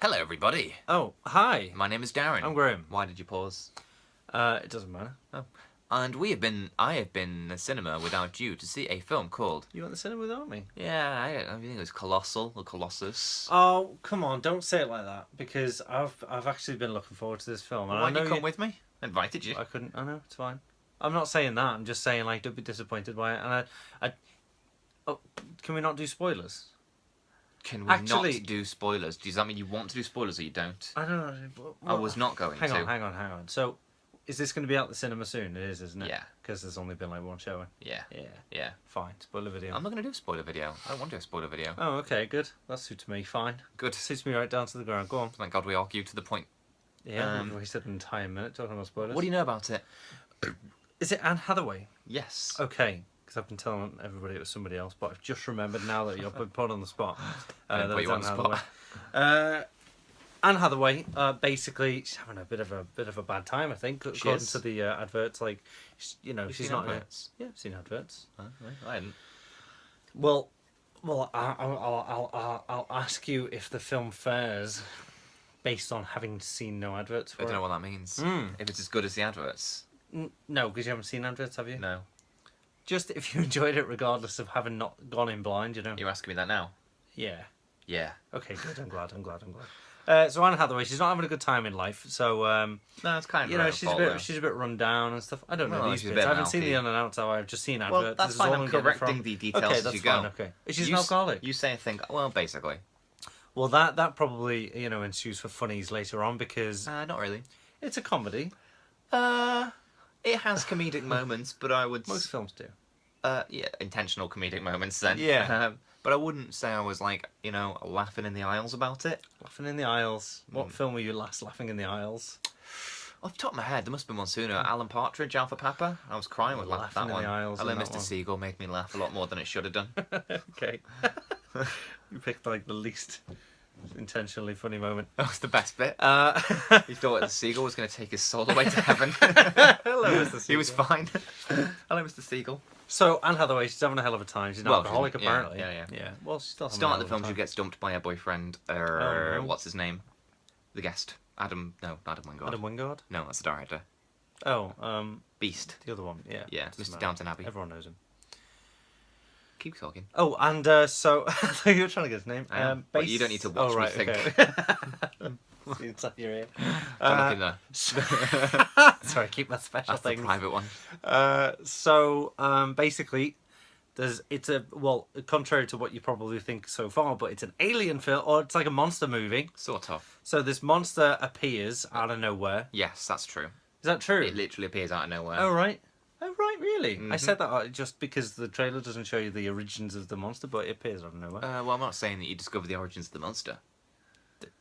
Hello, everybody. Oh, hi. My name is Darren. I'm Graham. Why did you pause? It doesn't matter. Oh. And I have been in the cinema without you to see a film called... You went to the cinema without me? Yeah, I think it was Colossal or Colossus. Oh, come on, don't say it like that, because I've actually been looking forward to this film. Well, why didn't you come with me? I invited you. I couldn't. I know, it's fine. I'm not saying that. I'm just saying, like, don't be disappointed by it. And oh, can we not do spoilers? Can we not do spoilers? Does that mean you want to do spoilers or you don't? I don't know. I was not going to. Hang on. So, is this going to be out the cinema soon? It is, isn't it? Yeah. Because there's only been, like, one showing. Yeah. Fine. Spoiler video. I'm not going to do a spoiler video. I don't want to do a spoiler video. Oh, okay, good. That suits me. Fine. Good. Suits me right down to the ground. Go on. Thank God we argued to the point. Yeah, we wasted an entire minute talking about spoilers. What do you know about it? Is it Anne Hathaway? Yes. Okay, because I've been telling everybody it was somebody else, but I've just remembered now that you're put on the spot. That was Anne Hathaway. Anne Hathaway, basically, she's having a bit of a bad time, I think, according to the adverts. Like, she's not. Adverts? Yeah, I've seen adverts. Oh, I hadn't. Well, I'll ask you if the film fares based on having seen no adverts for it. I don't know what that means. If it's as good as the adverts. No, because you haven't seen adverts, have you? No. Just if you enjoyed it regardless of having not gone in blind, you know. You're asking me that now? Yeah. Yeah. Okay, good. I'm glad. So Anne Hathaway, she's not having a good time in life. So no, it's kind of she's a bit run down and stuff. I don't know these bits. I haven't seen the unannounced hour. I've just seen adverts. Well, that's fine. I'm correcting the details as you go. Okay. She's an alcoholic. You say a thing. Well, basically. Well, that probably ensues for funnies later on because not really. It's a comedy. It has comedic moments, but I would... Most films do. Yeah, intentional comedic moments then. Yeah. But I wouldn't say I was, like, laughing in the aisles about it. Laughing in the aisles. What film were you last laughing in the aisles? Off the top of my head, there must have been one sooner. Alan Partridge, Alpha Papa. I was crying with laughing at that one. Hello, Mr. Seagull made me laugh a lot more than it should have done. Okay. You picked, like, the least intentionally funny moment. That was the best bit. He thought the seagull was going to take his soul away to heaven. Hello, Mr. Seagull. He was fine. Hello, Mr. Seagull. So, Anne Hathaway, she's having a hell of a time. She's an alcoholic, apparently. Yeah. Well, she's still having Start of the film, she gets dumped by her boyfriend. no. What's his name? The guest. Adam Wingard. Adam Wingard? No, that's the director. Oh, Beast. The other one, yeah. Yeah, Mr. Downton Abbey. Everyone knows him. Keep talking. Oh, and so I thought you were trying to get his name. But you don't need to watch me think. Okay. See inside your ear. Don't look in there. Sorry, keep my special things. That's the private one. So basically, contrary to what you probably think so far, but it's an alien film, or it's like a monster movie. Sort of. So this monster appears out of nowhere. Yes, that's true. Is that true? It literally appears out of nowhere. Oh, right. Oh, right, really? I said that just because the trailer doesn't show you the origins of the monster, but it appears out of nowhere. Well, I'm not saying that you discover the origins of the monster.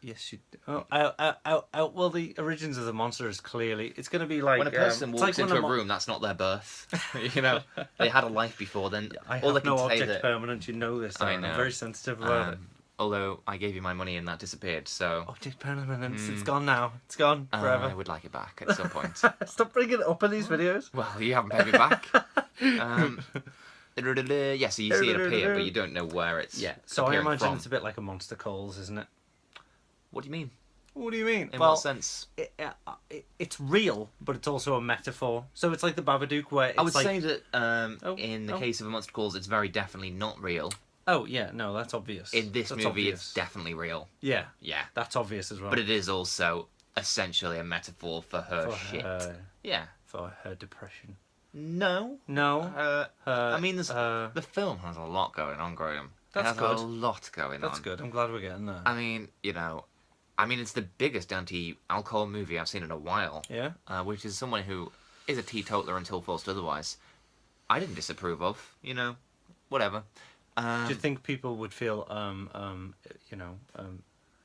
Yes, you do. Well, the origins of the monster is clearly... It's going to be like... When a person walks into a room, that's not their birth. They had a life before, then I all have they no can say object that... permanent, you know this. I know. I'm very sensitive about it. Although I gave you my money and that disappeared, so... Object permanence, it's gone now. It's gone forever. I would like it back at some point. Stop bringing it up in these videos. Well, you haven't paid me back. Yeah, so you see it appear, but you don't know where it's so I imagine from. it's a bit like a Monster Calls, isn't it? What do you mean? What do you mean? In what sense? It's real, but it's also a metaphor. So it's like the Babadook, where it's I would say that in the oh. case of A Monster Calls, it's very definitely not real. Oh, yeah, no, that's obvious. In this movie, obvious. it's definitely real. Yeah. Yeah. That's obvious as well. But it is also essentially a metaphor for her shit. Yeah. For her depression. No. No. I mean, the film has a lot going on, Graham. That's it has a lot going on. That's good. I'm glad we're getting there. I mean, it's the biggest anti-alcohol movie I've seen in a while. Yeah. Which is someone who is a teetotaler until forced otherwise. I didn't disapprove of, whatever. Do you think people would feel,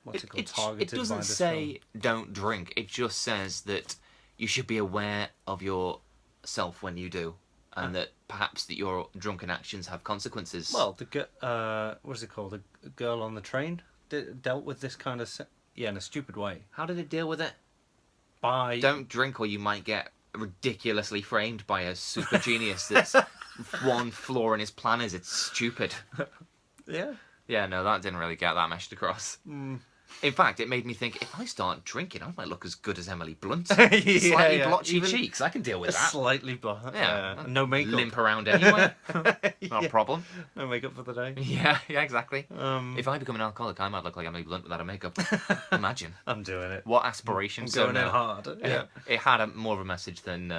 what's it called, targeted by this It doesn't say don't drink. It just says that you should be aware of yourself when you do, and that perhaps that your drunken actions have consequences. Well, what is it called? A girl on the train dealt with this kind of... in a stupid way. How did it deal with it? By... Don't drink or you might get ridiculously framed by a super genius that's... one flaw in his plan is it's stupid. Yeah. Yeah, no, that didn't really get that message across. In fact, it made me think, if I start drinking, I might look as good as Emily Blunt. Yeah, Slightly yeah. blotchy Even cheeks. I can deal with that. Slightly Yeah. no makeup. Limp around anyway. Not a problem. No makeup for the day. Yeah, exactly. Um, If I become an alcoholic, I might look like Emily Blunt without a makeup. Imagine. I'm doing it. What aspiration. I'm So going in no, hard. Yeah. It had more of a message than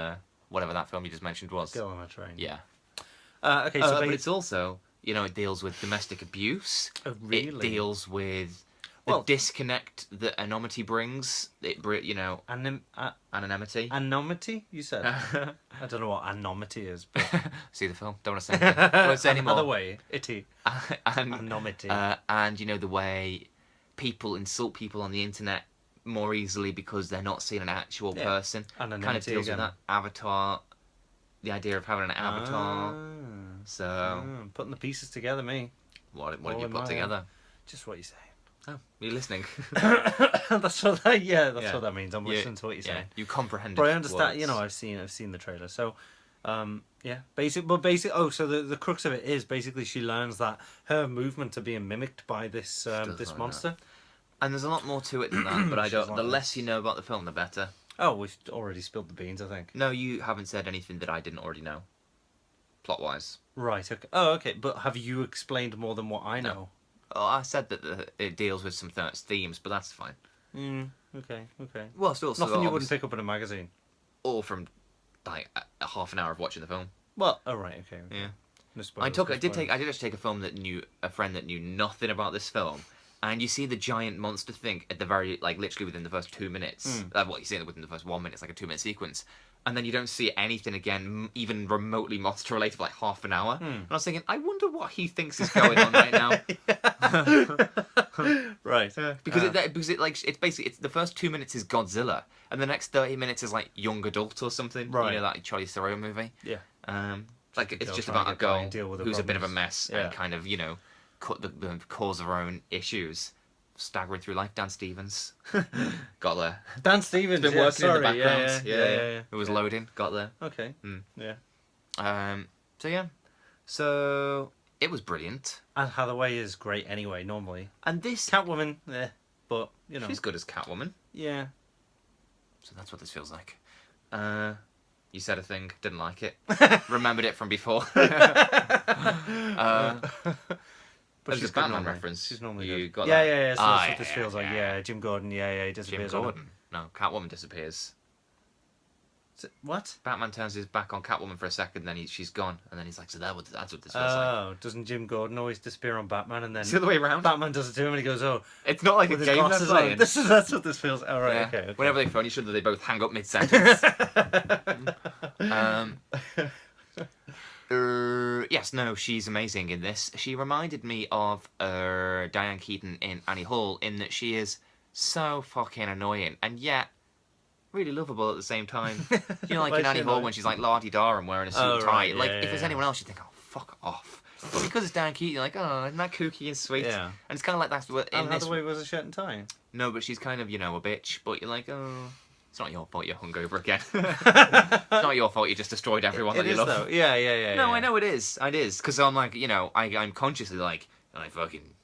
whatever that film you just mentioned was. Go on a train. Yeah. Okay, so But it's also, it deals with domestic abuse. Oh, really? It deals with the disconnect that anonymity brings. Anonymity. Anonymity, you said? I don't know what anonymity is, but... See the film. Don't want to say anything. Don't want to say anymore. Another way. Itty. Anonymity. And the way people insult people on the internet more easily because they're not seeing an actual person. Anonymity Kind of deals again. with that. Avatar. The idea of having an avatar. So... putting the pieces together, me. What have you put together? Just what you say. Oh, you're listening. That's what that means. I'm listening to what you're saying. You comprehend. But I understand. I've seen the trailer. So, basic. Oh, so the crux of it is basically she learns that her movements are being mimicked by this monster. And there's a lot more to it than that. But I don't. The less you know about the film, the better. Oh, we've already spilled the beans, I think. No, you haven't said anything that I didn't already know. Plot-wise. Right. Okay. Oh, okay. But have you explained more than what I know? No. Oh, I said that it deals with some themes, but that's fine. Okay. Well, still nothing you wouldn't pick up in a magazine. Or from like a half an hour of watching the film. Well, right. Okay. Yeah. No spoilers, I did actually take a film a friend that knew nothing about this film, and you see the giant monster thing at the very literally within the first 2 minutes. You see it within the first 1 minute. It's like a 2-minute sequence. And then you don't see anything again, even remotely monster related, for like half an hour. And I was thinking, I wonder what he thinks is going on right now. Right. Because it's basically the first 2 minutes is Godzilla, and the next 30 minutes is like young adult or something. Right. That Charlie Theron movie. Yeah. It's just about a girl who's a bit of a mess and kind of cut the cause of her own issues. Staggering through life, Dan Stevens. Got there. Dan Stevens been working in the background. Yeah. It was loading. Got there. Okay. Yeah. So it was brilliant. Anne Hathaway is great anyway. Normally. And this Catwoman, but she's good as Catwoman. Yeah. So that's what this feels like. You said a thing, didn't like it. Remembered it from before. But she's a Batman reference. She's normally you good. got Yeah, that? yeah. So that's what this feels like. Yeah, Jim Gordon. Yeah, he disappears. Jim Gordon. No, Catwoman disappears. What? Batman turns his back on Catwoman for a second, then she's gone, and then he's like, "So that's what this feels like." Oh, doesn't Jim Gordon always disappear on Batman, and then it's the other way around? Batman does it to him, and he goes, "Oh, it's not like a game they're playing." That's what this feels. Oh, right, okay. Whenever they phone each other, they both hang up mid-sentence. Yes, no, she's amazing in this. She reminded me of Diane Keaton in Annie Hall in that she is so fucking annoying and yet really lovable at the same time. Like in Annie Hall when she's like la-di-da and wearing a suit and tie. If there's anyone else, you'd think, oh, fuck off. But because it's Diane Keaton, you're like, oh, isn't that kooky and sweet? Yeah. And it's kind of like that's what Anne Hathaway was a shirt and tie. No, but she's kind of, a bitch. But you're like, oh, it's not your fault you're hungover again. It's not your fault you just destroyed everyone that you love. Though. Yeah. No, I know it is. It is. Because I'm like, I'm consciously like,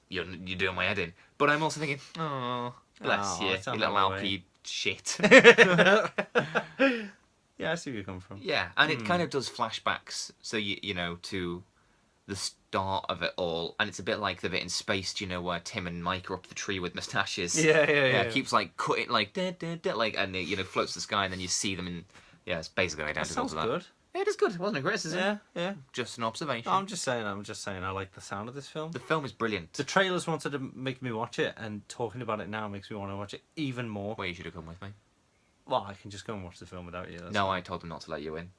you're doing my head in. But I'm also thinking, oh, bless you little Alpy shit. Yeah, I see where you come from. Yeah, and it kind of does flashbacks. So, to the start of it all, and it's a bit like the bit in Space, where Tim and Mike are up the tree with moustaches. Yeah. It keeps cutting and it floats the sky, and then you see them, and it's basically identical to that. Good. Yeah, it is good. It wasn't a criticism. Yeah. Just an observation. No, I'm just saying. I like the sound of this film. The film is brilliant. The trailers wanted to make me watch it, and talking about it now makes me want to watch it even more. Well, you should have come with me. Well, I can just go and watch the film without you. No, I told him not to let you in.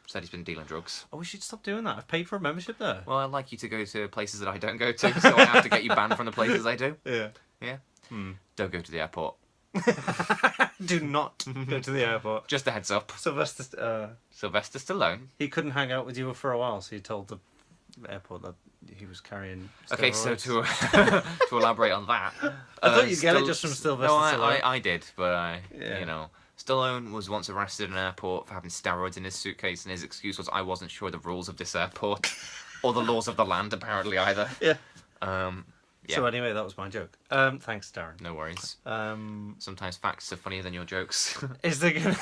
Said he's been dealing drugs. Oh, we should stop doing that. I've paid for a membership there. Well, I'd like you to go to places that I don't go to, so I have to get you banned from the places I do. Yeah. Don't go to the airport. Do not go to the airport. Just a heads up. Sylvester Stallone. He couldn't hang out with you for a while, so he told the airport that he was carrying steroids. Okay, so to elaborate on that, I thought you'd get it just from Sylvester Stallone. I did, but Stallone was once arrested in an airport for having steroids in his suitcase, and his excuse was, I wasn't sure the rules of this airport or the laws of the land, apparently, either. Yeah. Yeah. So anyway, that was my joke. Thanks, Darren. No worries. Um, Sometimes facts are funnier than your jokes. is there gonna?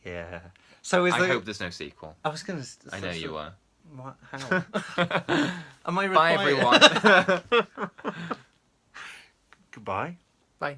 Yeah. So is I there? hope there's no sequel. I was gonna. I know you are. What? How? Am I Bye, required? everyone. Goodbye. Bye.